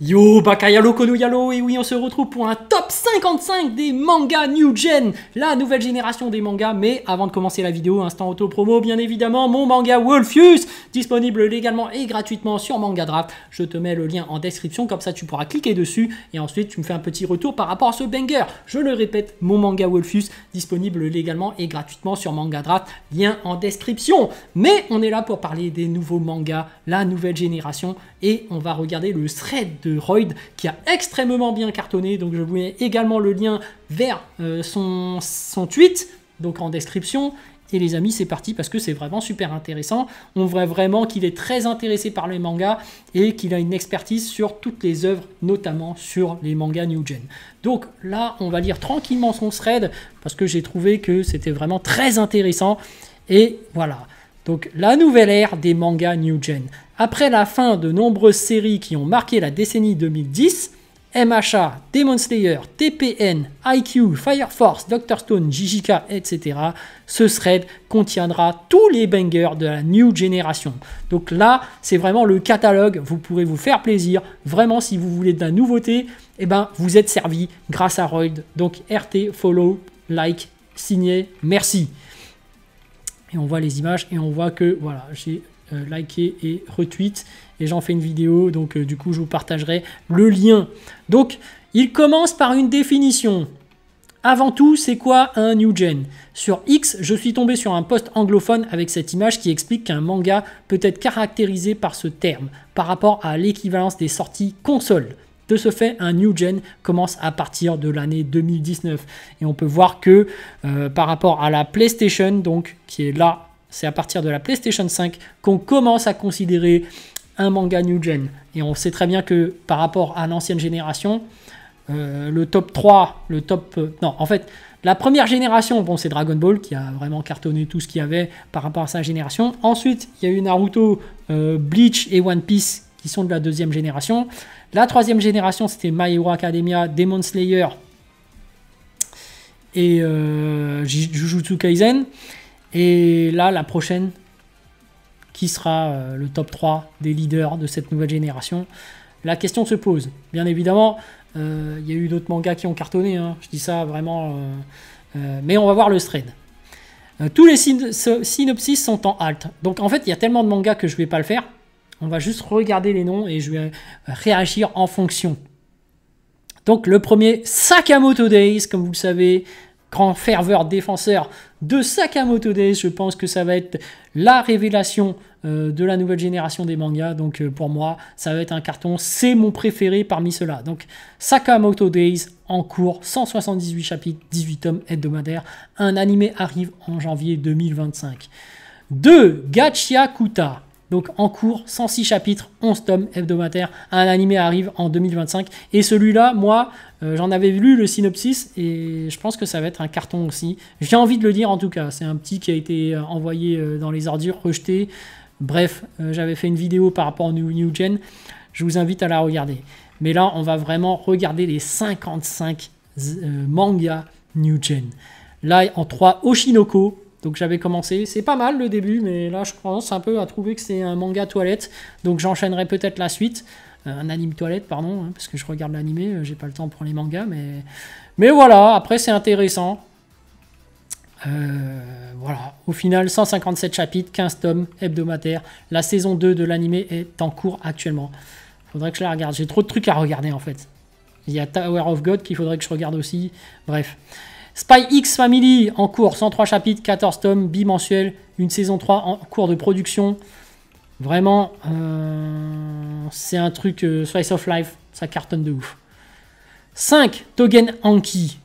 Yo, Bakayalo Konoyalo, et oui, on se retrouve pour un top 55 des mangas New Gen, la nouvelle génération des mangas. Mais avant de commencer la vidéo, instant auto-promo, bien évidemment, mon manga Wolfius, disponible légalement et gratuitement sur Manga Draft. Je te mets le lien en description, comme ça tu pourras cliquer dessus et ensuite tu me fais un petit retour par rapport à ce banger. Je le répète, mon manga Wolfius, disponible légalement et gratuitement sur Manga Draft, lien en description. Mais on est là pour parler des nouveaux mangas, la nouvelle génération, et on va regarder le thread de Royd qui a extrêmement bien cartonné. Donc je vous mets également le lien vers son tweet, donc en description. Et les amis, c'est parti parce que c'est vraiment super intéressant. On voit vraiment qu'il est très intéressé par les mangas et qu'il a une expertise sur toutes les œuvres, notamment sur les mangas New Gen. Donc là, on va lire tranquillement son thread parce que j'ai trouvé que c'était vraiment très intéressant. Et voilà. Donc la nouvelle ère des mangas New Gen. Après la fin de nombreuses séries qui ont marqué la décennie 2010, MHA, Demon Slayer, TPN, IQ, Fire Force, Dr. Stone, JJK, etc. Ce thread contiendra tous les bangers de la New Generation. Donc là, c'est vraiment le catalogue. Vous pourrez vous faire plaisir. Vraiment, si vous voulez de la nouveauté, eh ben, vous êtes servi grâce à Royd. Donc RT, follow, like, signé, merci. Et on voit les images et on voit que voilà, j'ai liké et retweet et j'en fais une vidéo, donc du coup je vous partagerai le lien. Donc il commence par une définition. Avant tout, c'est quoi un New Gen? Sur X, je suis tombé sur un post anglophone avec cette image qui explique qu'un manga peut être caractérisé par ce terme par rapport à l'équivalence des sorties consoles. De ce fait, un New Gen commence à partir de l'année 2019. Et on peut voir que par rapport à la PlayStation, donc qui est là, c'est à partir de la PlayStation 5 qu'on commence à considérer un manga New Gen. Et on sait très bien que par rapport à l'ancienne génération, le top 3, non, en fait, la première génération, bon, c'est Dragon Ball qui a vraiment cartonné tout ce qu'il y avait par rapport à sa génération. Ensuite, il y a eu Naruto, Bleach et One Piece qui sont de la deuxième génération. La troisième génération, c'était My Hero Academia, Demon Slayer et Jujutsu Kaisen. Et là, la prochaine, qui sera le top 3 des leaders de cette nouvelle génération. La question se pose. Bien évidemment, il y a eu d'autres mangas qui ont cartonné. Hein. Je dis ça vraiment. Mais on va voir le thread. Tous les synopsis sont en alt. Donc en fait, il y a tellement de mangas que je ne vais pas le faire. On va juste regarder les noms et je vais réagir en fonction. Donc le premier, Sakamoto Days, comme vous le savez, grand ferveur défenseur de Sakamoto Days. Je pense que ça va être la révélation de la nouvelle génération des mangas. Donc pour moi, ça va être un carton. C'est mon préféré parmi ceux-là. Donc Sakamoto Days en cours, 178 chapitres, 18 tomes hebdomadaires. Un animé arrive en janvier 2025. 2. Gachiakuta. Donc en cours, 106 chapitres, 11 tomes hebdomadaires. Un animé arrive en 2025. Et celui-là, moi, j'en avais lu le synopsis et je pense que ça va être un carton aussi. J'ai envie de le dire en tout cas. C'est un petit qui a été envoyé dans les ordures, rejeté. Bref, j'avais fait une vidéo par rapport au New Gen. Je vous invite à la regarder. Mais là, on va vraiment regarder les 55 mangas New Gen. Là, en 3, Oshinoko. Donc j'avais commencé, c'est pas mal le début, mais là je commence un peu à trouver que c'est un manga toilette, donc j'enchaînerai peut-être la suite, un anime toilette, pardon, hein, parce que je regarde l'animé, j'ai pas le temps pour les mangas, mais voilà, après c'est intéressant. Voilà, au final 157 chapitres, 15 tomes hebdomadaires, la saison 2 de l'animé est en cours actuellement. Faudrait que je la regarde, j'ai trop de trucs à regarder en fait. Il y a Tower of God qu'il faudrait que je regarde aussi, bref. Spy X Family en cours, 103 chapitres, 14 tomes, bimensuel, une saison 3 en cours de production. Vraiment, c'est un truc slice of life, ça cartonne de ouf. 5. Togen Anki.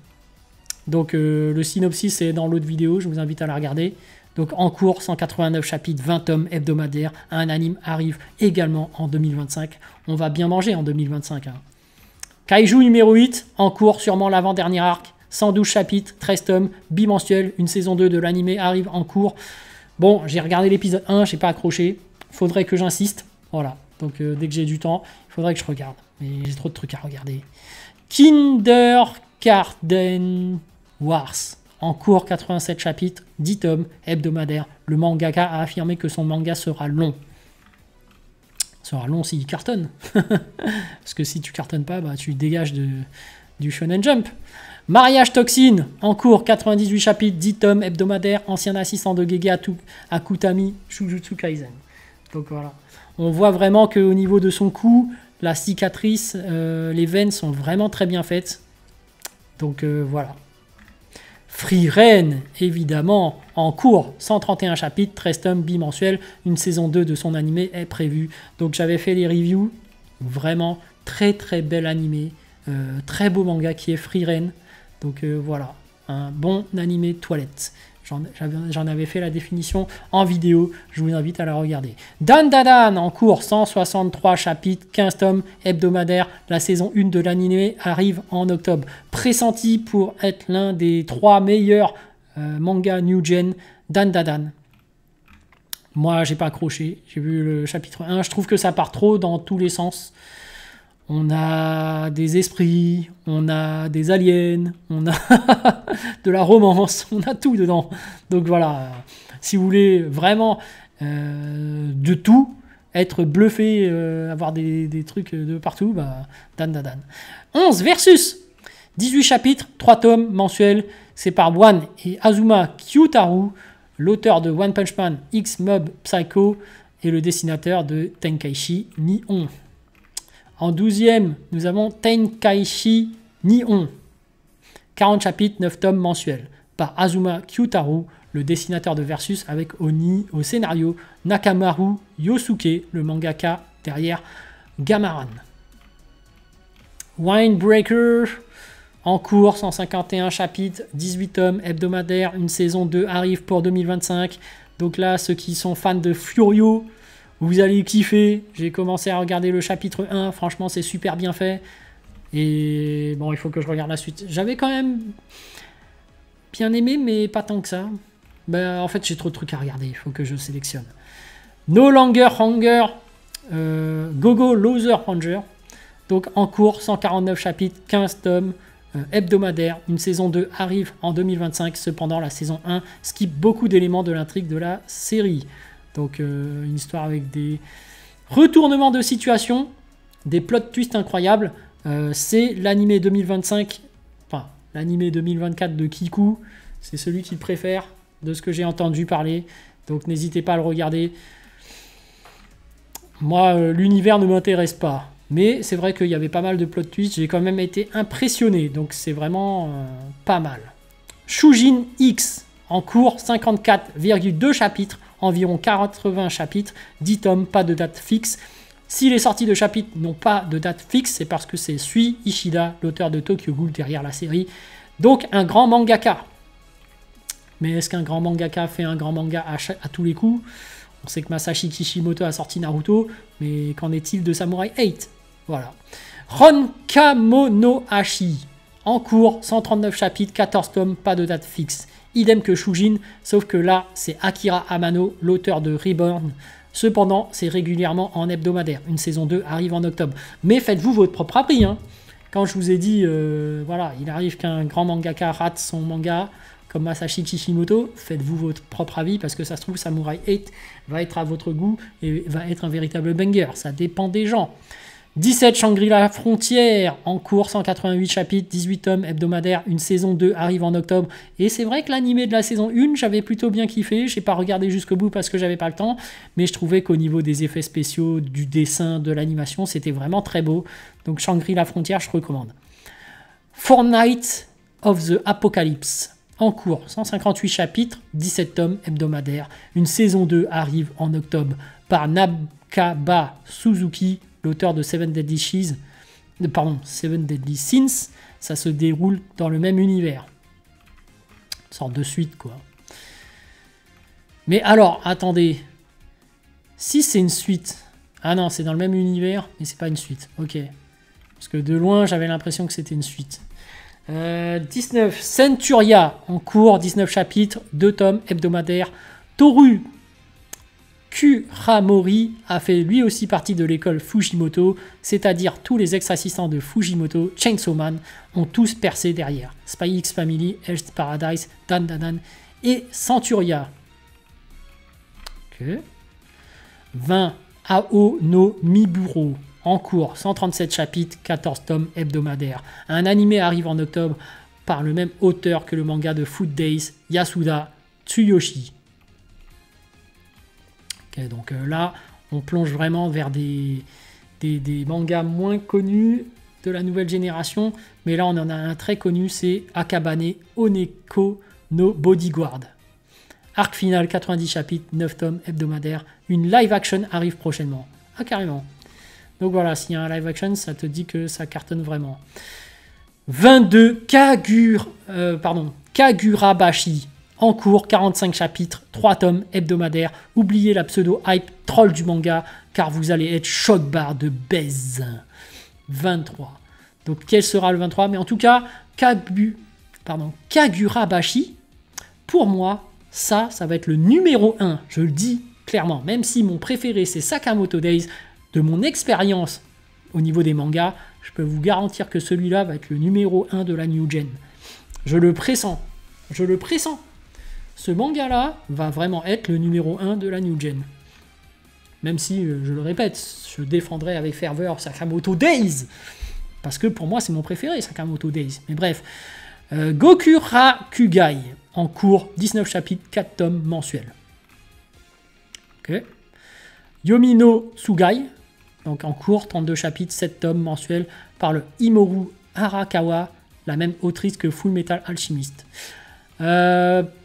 Donc le synopsis est dans l'autre vidéo, je vous invite à la regarder. Donc en cours, 189 chapitres, 20 tomes hebdomadaires. Un anime arrive également en 2025. On va bien manger en 2025. Hein. Kaiju numéro 8, en cours, sûrement l'avant-dernier arc. 112 chapitres, 13 tomes, bimensuel, une saison 2 de l'animé arrive en cours. Bon, j'ai regardé l'épisode 1, j'ai pas accroché. Faudrait que j'insiste. Voilà. Donc dès que j'ai du temps, il faudrait que je regarde. Mais j'ai trop de trucs à regarder. Kindergarten Wars. En cours, 87 chapitres, 10 tomes, hebdomadaires. Le mangaka a affirmé que son manga sera long. Ça sera long s'il cartonne. Parce que si tu cartonnes pas, bah, tu dégages du Shonen Jump. Mariage Toxine, en cours, 98 chapitres, 10 tomes hebdomadaires, ancien assistant de Gege Akutami, Jujutsu Kaisen. Donc voilà. On voit vraiment qu'au niveau de son cou, la cicatrice, les veines sont vraiment très bien faites. Donc voilà. Frieren, évidemment, en cours, 131 chapitres, 13 tomes bimensuels, une saison 2 de son animé est prévue. Donc j'avais fait les reviews, vraiment très très bel animé, très beau manga qui est Frieren. Donc voilà, un bon animé toilette. J'en avais fait la définition en vidéo, je vous invite à la regarder. Dan Dadan, en cours, 163 chapitres, 15 tomes hebdomadaires. La saison 1 de l'animé arrive en octobre. Pressenti pour être l'un des 3 meilleurs mangas New Gen, Dan Dadan. Moi, j'ai pas accroché, j'ai vu le chapitre 1, je trouve que ça part trop dans tous les sens. On a des esprits, on a des aliens, on a de la romance, on a tout dedans. Donc voilà, si vous voulez vraiment de tout, être bluffé, avoir des trucs de partout, bah, Dan Dadan. 11 versus 18 chapitres, 3 tomes mensuels, c'est par One et Azuma Kyutaru, l'auteur de One Punch Man, X-Mob Psycho et le dessinateur de Tenkaichi Nihon. En 12e, nous avons Tenkaichi Nihon. 40 chapitres, 9 tomes mensuels. Par Azuma Kyutaru, le dessinateur de Versus, avec Oni au scénario, Nakamaru Yosuke, le mangaka derrière Gamaran. Winebreaker, en cours, 151 chapitres, 18 tomes hebdomadaires, une saison 2 arrive pour 2025. Donc là, ceux qui sont fans de Furio, vous allez kiffer. J'ai commencé à regarder le chapitre 1. Franchement, c'est super bien fait. Et bon, il faut que je regarde la suite. J'avais quand même bien aimé, mais pas tant que ça. Ben, en fait, j'ai trop de trucs à regarder. Il faut que je sélectionne. No Longer Hunger. Gogo Loser Ranger. Donc, en cours, 149 chapitres, 15 tomes hebdomadaires. Une saison 2 arrive en 2025. Cependant, la saison 1 skip beaucoup d'éléments de l'intrigue de la série. Donc une histoire avec des retournements de situation, des plot twists incroyables. C'est l'animé 2025, enfin l'animé 2024 de Kiku. C'est celui qu'il préfère de ce que j'ai entendu parler. Donc n'hésitez pas à le regarder. Moi, l'univers ne m'intéresse pas. Mais c'est vrai qu'il y avait pas mal de plot twists. J'ai quand même été impressionné. Donc c'est vraiment pas mal. Shujin X, en cours, 54,2 chapitres. Environ 80 chapitres, 10 tomes, pas de date fixe. Si les sorties de chapitres n'ont pas de date fixe, c'est parce que c'est Sui Ishida, l'auteur de Tokyo Ghoul, derrière la série. Donc un grand mangaka. Mais est-ce qu'un grand mangaka fait un grand manga à tous les coups? On sait que Masashi Kishimoto a sorti Naruto, mais qu'en est-il de Samurai 8? Voilà. Ronkamonohashi, en cours, 139 chapitres, 14 tomes, pas de date fixe. Idem que Shujin, sauf que là, c'est Akira Amano, l'auteur de Reborn. Cependant, c'est régulièrement en hebdomadaire. Une saison 2 arrive en octobre. Mais faites-vous votre propre avis. Hein. Quand je vous ai dit, voilà, il arrive qu'un grand mangaka rate son manga, comme Masashi Kishimoto, faites-vous votre propre avis, parce que ça se trouve, Samurai 8 va être à votre goût et va être un véritable banger. Ça dépend des gens. 17 Shangri-La Frontière, en cours, 188 chapitres, 18 tomes hebdomadaires, une saison 2 arrive en octobre. Et c'est vrai que l'animé de la saison 1, j'avais plutôt bien kiffé. Je n'ai pas regardé jusqu'au bout parce que j'avais pas le temps. Mais je trouvais qu'au niveau des effets spéciaux, du dessin, de l'animation, c'était vraiment très beau. Donc Shangri-La Frontière, je recommande. Fortnite of the Apocalypse, en cours, 158 chapitres, 17 tomes hebdomadaires. Une saison 2 arrive en octobre par Nakaba Suzuki, l'auteur de Seven Deadly Sins. Ça se déroule dans le même univers. Une sorte de suite, quoi. Mais alors, attendez. Si c'est une suite... Ah non, c'est dans le même univers, mais c'est pas une suite. Ok. Parce que de loin, j'avais l'impression que c'était une suite. 19. Centuria, en cours, 19 chapitres, 2 tomes hebdomadaires. Toru Kuramori a fait lui aussi partie de l'école Fujimoto, c'est-à-dire tous les ex-assistants de Fujimoto, Chainsaw Man, ont tous percé derrière. Spy X Family, Hell's Paradise, Dan Dadan et Centuria. Ok. 20. Ao no Miburo, en cours, 137 chapitres, 14 tomes hebdomadaires. Un animé arrive en octobre par le même auteur que le manga de Food Days, Yasuda Tsuyoshi. Ok, donc là, on plonge vraiment vers des mangas moins connus de la nouvelle génération, mais là on en a un très connu, c'est Akabane Oneko no Bodyguard. Arc final, 90 chapitres, 9 tomes hebdomadaires. Une live action arrive prochainement. Ah, carrément. Donc voilà, s'il y a un live action, ça te dit que ça cartonne vraiment. 22 Kagurabashi. En cours, 45 chapitres, 3 tomes hebdomadaires. Oubliez la pseudo-hype troll du manga, car vous allez être choc-barre de baise. 23. Donc quel sera le 23? Mais en tout cas, Kagurabashi, pour moi, ça va être le numéro 1. Je le dis clairement. Même si mon préféré, c'est Sakamoto Days, de mon expérience au niveau des mangas, je peux vous garantir que celui-là va être le numéro 1 de la New Gen. Je le pressens. Je le pressens. Ce manga-là va vraiment être le numéro 1 de la New Gen. Même si, je le répète, je défendrai avec ferveur Sakamoto Days. Parce que pour moi, c'est mon préféré, Sakamoto Days. Mais bref. Gokurakugai. En cours, 19 chapitres, 4 tomes mensuels. Ok. Yomino Tsugai. Donc en cours, 32 chapitres, 7 tomes mensuels par le Imoru Arakawa, la même autrice que Full Metal Alchemist.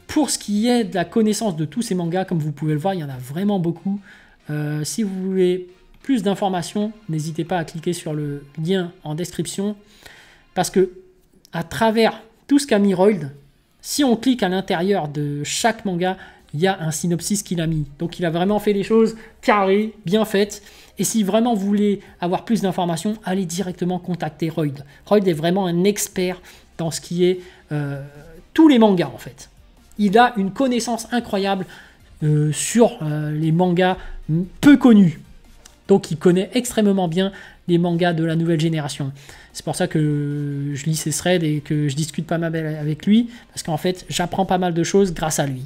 Pour ce qui est de la connaissance de tous ces mangas, comme vous pouvez le voir, il y en a vraiment beaucoup. Si vous voulez plus d'informations, n'hésitez pas à cliquer sur le lien en description. Parce que à travers tout ce qu'a mis Rold, si on clique à l'intérieur de chaque manga, il y a un synopsis qu'il a mis. Donc il a vraiment fait les choses carrées, bien faites. Et si vraiment vous voulez avoir plus d'informations, allez directement contacter Royd. Royd est vraiment un expert dans ce qui est tous les mangas en fait. Il a une connaissance incroyable sur les mangas peu connus. Donc il connaît extrêmement bien les mangas de la nouvelle génération. C'est pour ça que je lis ses threads et que je discute pas mal avec lui. Parce qu'en fait, j'apprends pas mal de choses grâce à lui.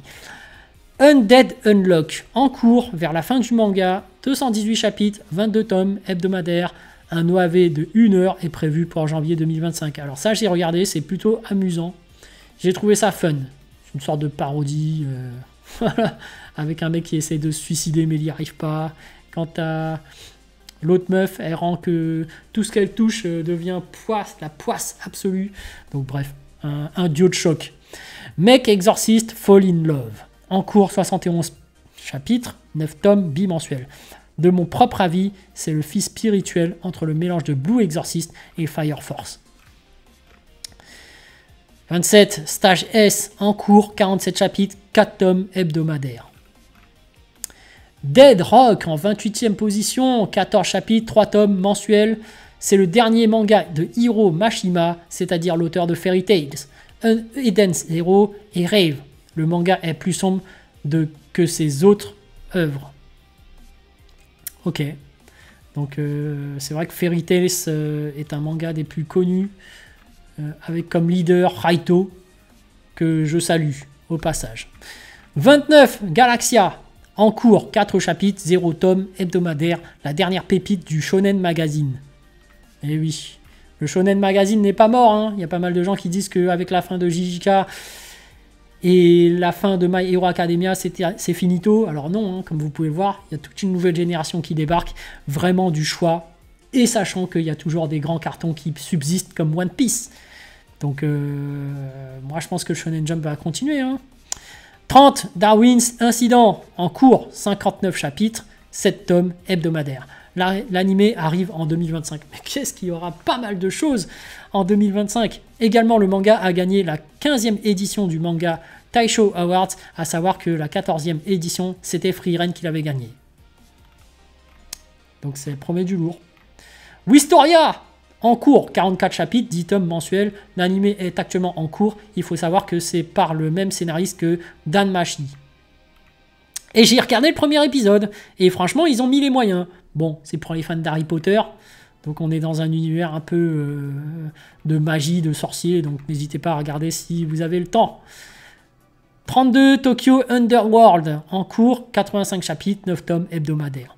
Undead Unlock, en cours, vers la fin du manga, 218 chapitres, 22 tomes hebdomadaires, un OAV de 1 heure est prévu pour janvier 2025. Alors ça, j'ai regardé, c'est plutôt amusant. J'ai trouvé ça fun. C'est une sorte de parodie, voilà, avec un mec qui essaie de se suicider mais il n'y arrive pas. Quant à l'autre meuf, elle rend que tout ce qu'elle touche devient poisse, la poisse absolue. Donc bref, un duo de choc. Mec Exorcist Fall in Love. En cours, 71 chapitres, 9 tomes bimensuels. De mon propre avis, c'est le fils spirituel entre le mélange de Blue Exorcist et Fire Force. 27, Stage S, en cours, 47 chapitres, 4 tomes hebdomadaires. Dead Rock, en 28e position, 14 chapitres, 3 tomes mensuels. C'est le dernier manga de Hiro Mashima, c'est-à-dire l'auteur de Fairy Tail, Eden Zero et Rave. Le manga est plus sombre que ses autres œuvres. Ok. Donc c'est vrai que Fairy Tail est un manga des plus connus, avec comme leader Raito, que je salue au passage. 29, Galaxia, en cours, 4 chapitres, 0 tomes hebdomadaires, la dernière pépite du Shonen Magazine. Eh oui, le Shonen Magazine n'est pas mort, hein. Il y a pas mal de gens qui disent qu'avec la fin de JJK et la fin de My Hero Academia, c'est finito. Alors non, hein, comme vous pouvez le voir, il y a toute une nouvelle génération qui débarque, vraiment du choix, et sachant qu'il y a toujours des grands cartons qui subsistent comme One Piece. Donc moi je pense que le Shonen Jump va continuer. Hein. 30, Darwin's Incident, en cours, 59 chapitres, 7 tomes hebdomadaires. L'animé arrive en 2025. Mais qu'est-ce qu'il y aura pas mal de choses en 2025. Également, le manga a gagné la 15e édition du manga Taisho Awards, à savoir que la 14e édition, c'était Frieren qui l'avait gagné. Donc c'est promet du lourd. Wistoria, en cours, 44 chapitres, 10 tomes mensuels. L'animé est actuellement en cours. Il faut savoir que c'est par le même scénariste que Dan Machi. Et j'ai regardé le premier épisode. Et franchement, ils ont mis les moyens. Bon, c'est pour les fans d'Harry Potter. Donc on est dans un univers un peu de magie, de sorciers. Donc n'hésitez pas à regarder si vous avez le temps. 32, Tokyo Underworld, en cours, 85 chapitres, 9 tomes hebdomadaires.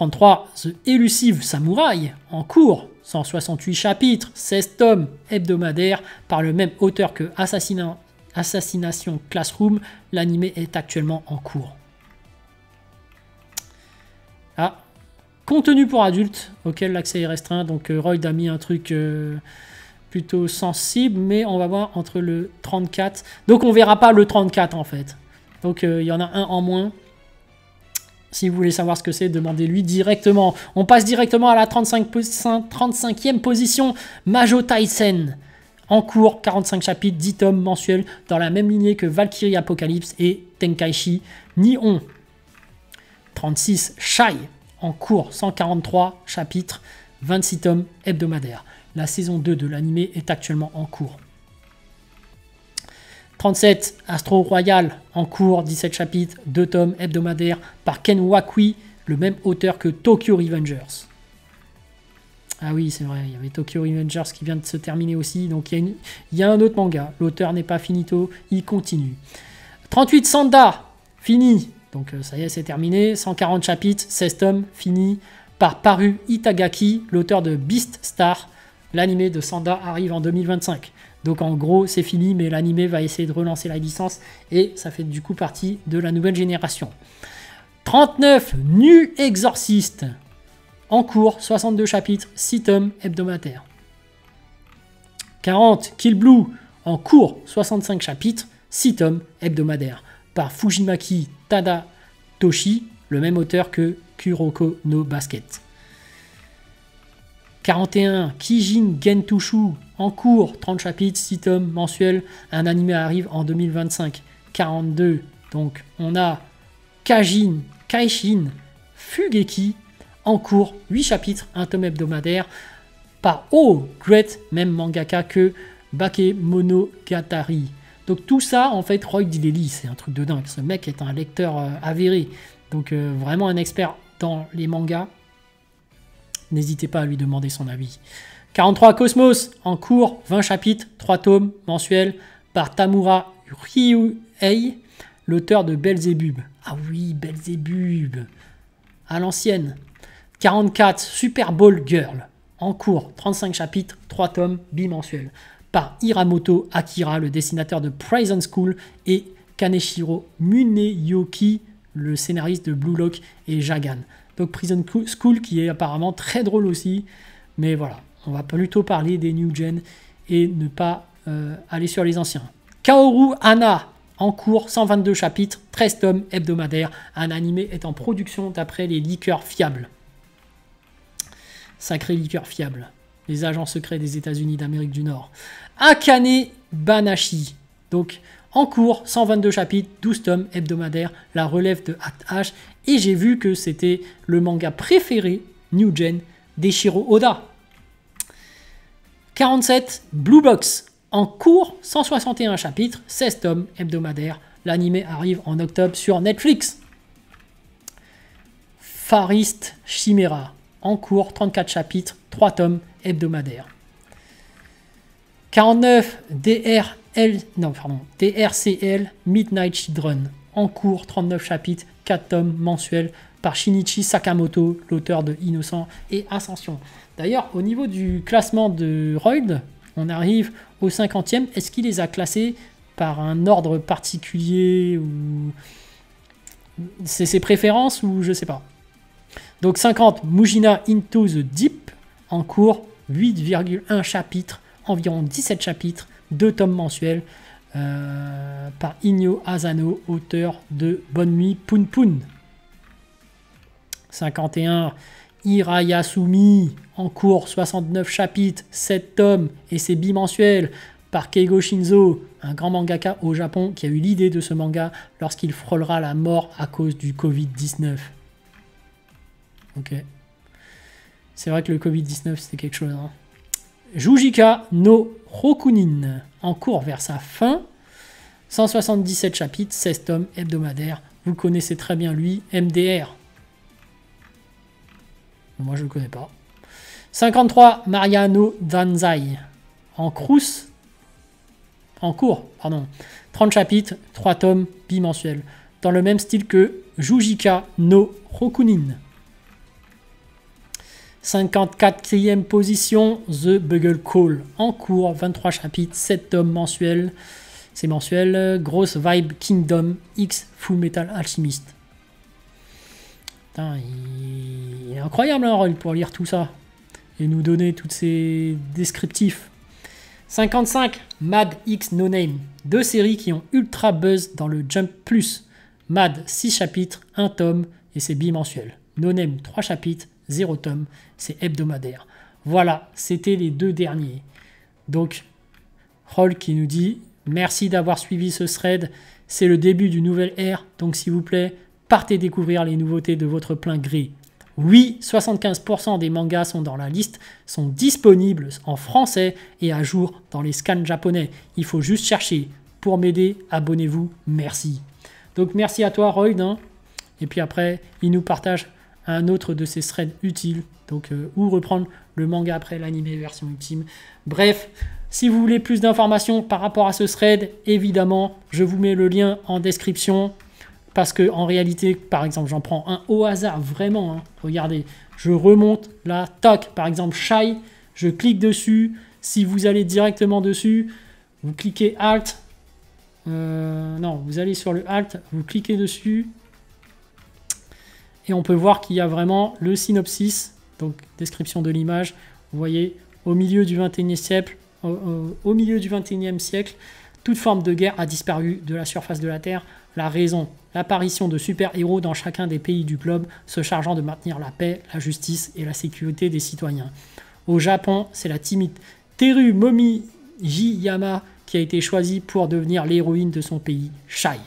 33, The Elusive Samurai, en cours, 168 chapitres, 16 tomes hebdomadaires, par le même auteur que Assassination Classroom. L'anime est actuellement en cours. Ah, contenu pour adultes, auquel l'accès est restreint. Donc Royd a mis un truc plutôt sensible, mais on va voir entre le 34. Donc on verra pas le 34 en fait. Donc il y en a un en moins. Si vous voulez savoir ce que c'est, demandez-lui directement. On passe directement à la 35e position, Majo Taisen. En cours, 45 chapitres, 10 tomes mensuels, dans la même lignée que Valkyrie Apocalypse et Tenkaichi Nihon. 36, Shai. En cours, 143 chapitres, 26 tomes hebdomadaires. La saison 2 de l'anime est actuellement en cours. 37, Astro Royal, en cours, 17 chapitres, 2 tomes hebdomadaires, par Ken Wakui, le même auteur que Tokyo Revengers. Ah oui, c'est vrai, il y avait Tokyo Revengers qui vient de se terminer aussi, donc il y a un autre manga. L'auteur n'est pas finito, il continue. 38, Sanda, fini. Donc ça y est, c'est terminé. 140 chapitres, 16 tomes, fini, par Paru Itagaki, l'auteur de Beast Star. L'anime de Sanda arrive en 2025. Donc en gros, c'est fini, mais l'anime va essayer de relancer la licence et ça fait du coup partie de la nouvelle génération. 39, Nu Exorcist. En cours, 62 chapitres, 6 tomes hebdomadaires. 40, Kill Blue. En cours, 65 chapitres, 6 tomes hebdomadaires. Par Fujimaki Tadatoshi, le même auteur que Kuroko no Basket. 41, Kijin Gentushu, en cours, 30 chapitres, 6 tomes mensuels, un anime arrive en 2025. 42, donc on a Kaishin Fugeki, en cours, 8 chapitres, 1 tome hebdomadaire, par Oh Great, même mangaka que Bakemonogatari. Donc tout ça, en fait, Roy Dileli, c'est un truc de dingue. Ce mec est un lecteur avéré, donc vraiment un expert dans les mangas. N'hésitez pas à lui demander son avis. 43, Cosmos, en cours, 20 chapitres, 3 tomes mensuels, par Tamura Ryuhei, l'auteur de Belzebub. Ah oui, Belzebub, à l'ancienne. 44, Super Ball Girl, en cours, 35 chapitres, 3 tomes bimensuels, par Hiramoto Akira, le dessinateur de Prison School, et Kaneshiro Muneyoki, le scénariste de Blue Lock et Jagan. Donc Prison School qui est apparemment très drôle aussi, mais voilà, on va plutôt parler des New Gen et ne pas aller sur les anciens. Kaoru Hana, en cours, 122 chapitres, 13 tomes hebdomadaires, un anime est en production d'après les liqueurs fiables. Sacré liqueur fiable, les agents secrets des États-Unis d'Amérique du Nord. Akane Banashi, donc en cours, 122 chapitres, 12 tomes hebdomadaires, la relève de H, et j'ai vu que c'était le manga préféré, New Gen, d'Eiichiro Oda. 47, Blue Box, en cours, 161 chapitres, 16 tomes hebdomadaires, l'anime arrive en octobre sur Netflix. Farist Chimera, en cours, 34 chapitres, 3 tomes hebdomadaires. 49, DRCL Midnight Children, en cours, 39 chapitres, 4 tomes mensuels, par Shinichi Sakamoto, l'auteur de Innocent et Ascension. D'ailleurs, au niveau du classement de Royd, on arrive au 50e. Est-ce qu'il les a classés par un ordre particulier ou c'est ses préférences ou je sais pas. Donc 50, Mujina Into the Deep, en cours, 8,1 chapitres, environ 17 chapitres, 2 tomes mensuels, par Inyo Asano, auteur de Bonne Nuit Poun Poun. 51, Hirayasumi, en cours, 69 chapitres, 7 tomes, et c'est bimensuel, par Keigo Shinzo, un grand mangaka au Japon qui a eu l'idée de ce manga lorsqu'il frôlera la mort à cause du Covid-19. Ok. C'est vrai que le Covid-19, c'était quelque chose. Hein. Jujika no Rokunin, en cours vers sa fin, 177 chapitres, 16 tomes hebdomadaires. Vous connaissez très bien lui, MDR. Moi, je ne le connais pas. 53, Mariano Danzai, en cours, 30 chapitres, 3 tomes bimensuels, dans le même style que Jujika no Rokunin. 54e position, The Bugle Call, en cours, 23 chapitres, 7 tomes mensuels. C'est mensuel. Grosse Vibe Kingdom X Full Metal Alchemist. Putain, il est incroyable, hein, Roy, pour lire tout ça. Et nous donner tous ces descriptifs. 55, Mad X No Name. 2 séries qui ont ultra buzz dans le Jump Plus. Mad, 6 chapitres, 1 tome, et c'est bimensuel. No Name, 3 chapitres, 0 tome, c'est hebdomadaire. Voilà, c'était les 2 derniers. Donc, Roll qui nous dit « Merci d'avoir suivi ce thread. C'est le début du nouvel ère, donc s'il vous plaît, partez découvrir les nouveautés de votre plein gré. » Oui, 75% des mangas sont dans la liste, sont disponibles en français et à jour dans les scans japonais. Il faut juste chercher. Pour m'aider, abonnez-vous. Merci. Donc merci à toi, Royd. Hein. Et puis après, il nous partage un autre de ses threads utiles. Donc, où reprendre le manga après l'anime version ultime. Bref, si vous voulez plus d'informations par rapport à ce thread, évidemment, je vous mets le lien en description. Parce que en réalité, par exemple, j'en prends un au hasard, vraiment. Hein. Regardez, je remonte là, toc, par exemple, Shy, je clique dessus. Si vous allez directement dessus, vous cliquez Alt. Non, vous allez sur le Alt, vous cliquez dessus. Et on peut voir qu'il y a vraiment le synopsis, donc description de l'image. Vous voyez, au milieu du 21e siècle, au milieu du 21e siècle, toute forme de guerre a disparu de la surface de la Terre. La raison, l'apparition de super-héros dans chacun des pays du globe se chargeant de maintenir la paix, la justice et la sécurité des citoyens. Au Japon, c'est la timide Teru Momijiyama qui a été choisie pour devenir l'héroïne de son pays, Shy.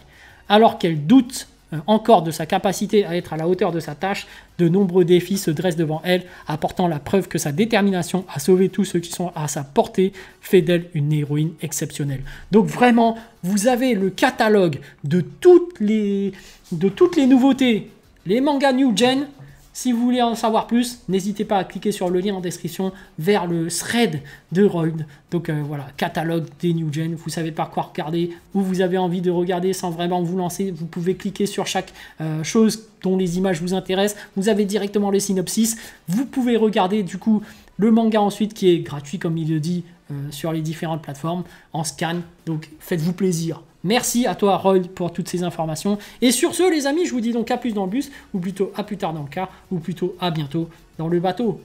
Alors qu'elle doute encore de sa capacité à être à la hauteur de sa tâche, de nombreux défis se dressent devant elle, apportant la preuve que sa détermination à sauver tous ceux qui sont à sa portée fait d'elle une héroïne exceptionnelle. Donc vraiment, vous avez le catalogue de toutes les nouveautés, les mangas New Gen. Si vous voulez en savoir plus, n'hésitez pas à cliquer sur le lien en description vers le thread de Royd. Donc voilà, catalogue des New Gen, vous savez par quoi regarder, où vous avez envie de regarder sans vraiment vous lancer. Vous pouvez cliquer sur chaque chose dont les images vous intéressent. Vous avez directement les synopsis. Vous pouvez regarder du coup le manga ensuite qui est gratuit comme il le dit sur les différentes plateformes en scan. Donc faites-vous plaisir. Merci à toi, Roy, pour toutes ces informations. Et sur ce, les amis, je vous dis donc à plus dans le bus, ou plutôt à plus tard dans le car, ou plutôt à bientôt dans le bateau.